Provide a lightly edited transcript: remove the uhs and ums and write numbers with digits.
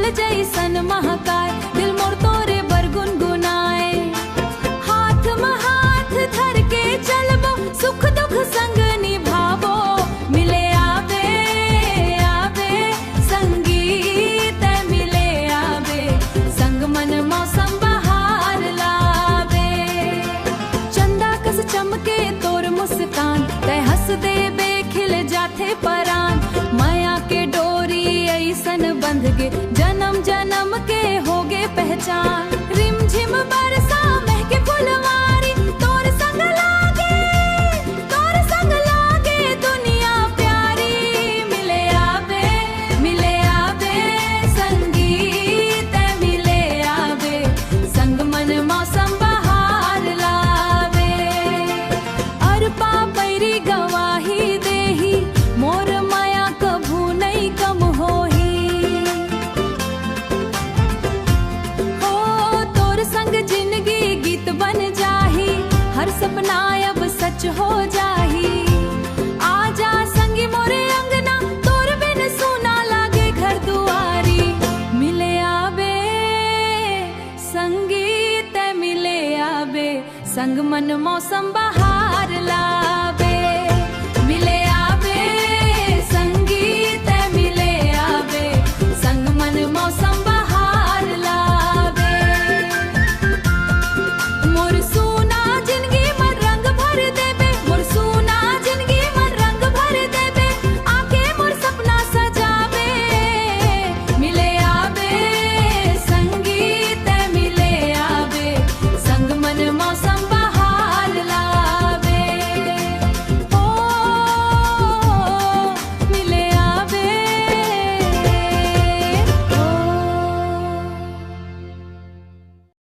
फूल जैसन महकाए, दिल मोर तोरे बर गुनगुनाए। हाथ में हाथ धर के चलबो, सुख दुख संग निभाबो, मिले आवे आवे संगीत मिले आवे, संग मन मौसम बहार लावे। चंदा कस चमके तोर मुस्कान, तै हंस दे बेखिल जाथे परान। माया के डोरी ऐसन बंध गे, जन्म जन्म के होगे पहचान। रिमझिम बरसा महके फुलवारी, तोर संग लागे दुनिया प्यारी। मिले आवे संगीत मिले आवे, संग मन मौसम बहार लावे। अरपा पैरी गवाही देही, मोर माया कभू नहीं कम होही। हो तोर संग जिंदगी गीत बन जाही, हर सपना अब सच हो जाही। आजा संगी मोरे अंगना, तोर बिन सुना लागे घर दुआरी। मिले आवे संगीत मिले आवे, संग मन मौसम बहार